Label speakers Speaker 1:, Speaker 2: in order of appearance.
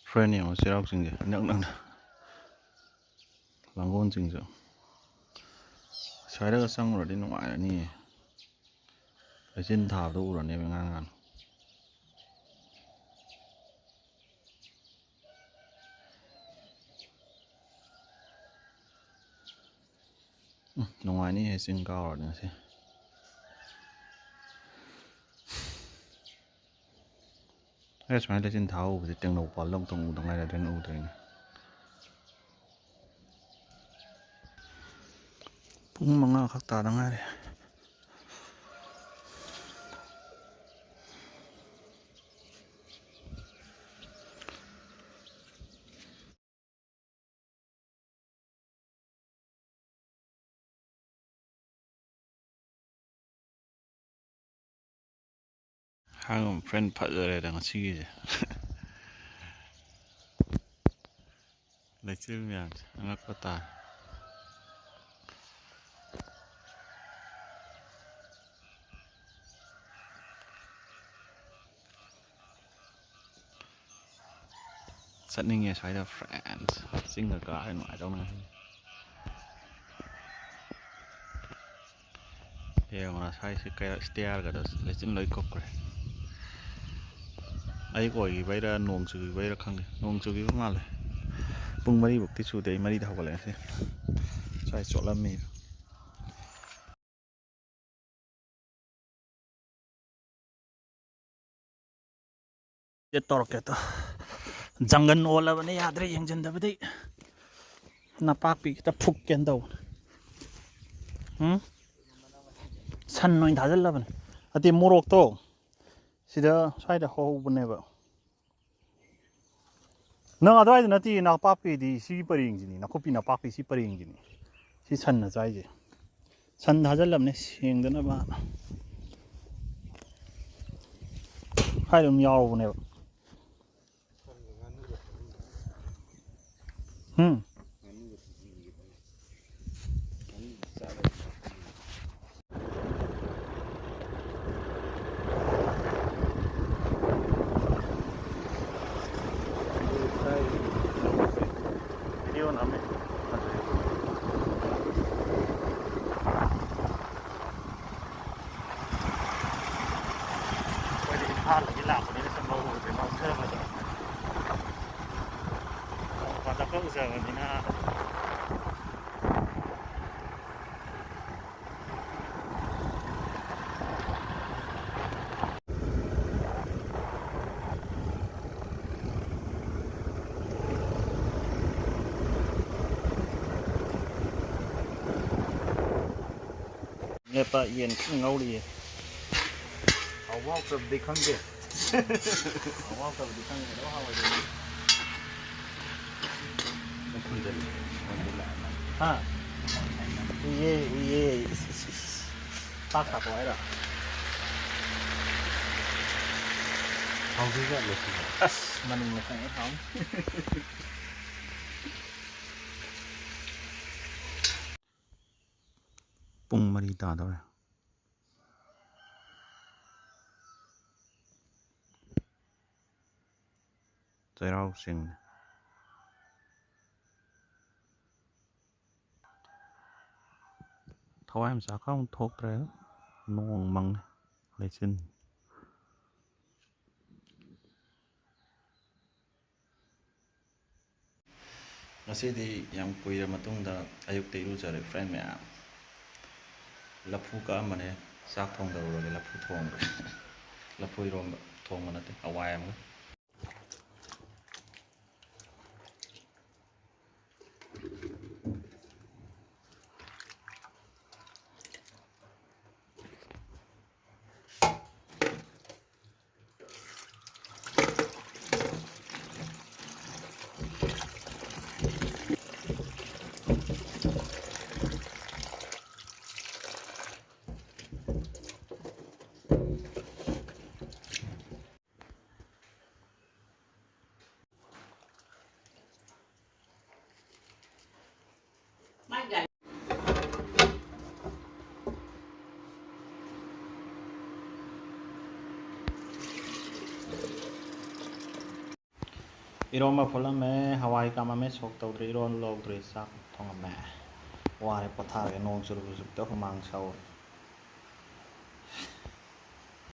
Speaker 1: Friend yang Cheiraoching je, nak langgon ching je. Saya dah sang rồi đi ngoài ni, ở trên thảo đâu rồi nè ngang ngang. Ngoài ni hay sinh cao rồi nè xem. Cái máy đã trên thảo thì tiếng đầu vào lông tung đồng này là trên u thôi. Pung mga khắc ta đang ngay. Hàng friend phát rồi đang xí gì. Lấy chứ miệng, ăn có ta. Sẵn ninh nghe xoáy là friends, sinh ở cả ngoài trong này. Yang là xoáy sẽ cái stair cả đó, lấy chân lấy cốc rồi. Ai gọi vậy là nuông chữ vậy là khăng đi, nuông chữ cái mà lại. Pung mari bukti su dei mari dah boleh sih. Saya sok lami. Dia torok itu. Jangan olah bani yadre yang janda badi. Napak pi kita phuk ken tau. San noi dhajal la bani. Ati morok to. Sida sai da ho bane ba. Nang adwai nati napak pi di si paring jini. Nakopi napak pi si paring jini. Si san na zai je. San dhajal la bani sing dana ba. Hai dum yaw bane ba. Video namin. Pwede ipahal lagi lang kung nila sa mahuhuli ng observer. Pada ka observer din na. Nghe pa yên ngâu đi. Hậu wow tập đi không kì. Hậu wow tập đi không đó hậu rồi. Nó không được. Ha. Uye. Bác tập lại rồi. Không biết là được. Mình là phải không. Pung mari ta đó. Cheiraoching. Thôi em sao không thuộc rồi. Nong măng lấy xin. Ngasi yang puira matungda ayuk tiru jare friend me lapu ka mane sak thong da ro lapu thong lapu rom thong manate awai am Iron mà phô mẹ Hawaii cam mẹ sọc tàu rồi Iron log rồi sắc thong mẹ. Qua này bắt thà cái nông suru sụp tao mang sau.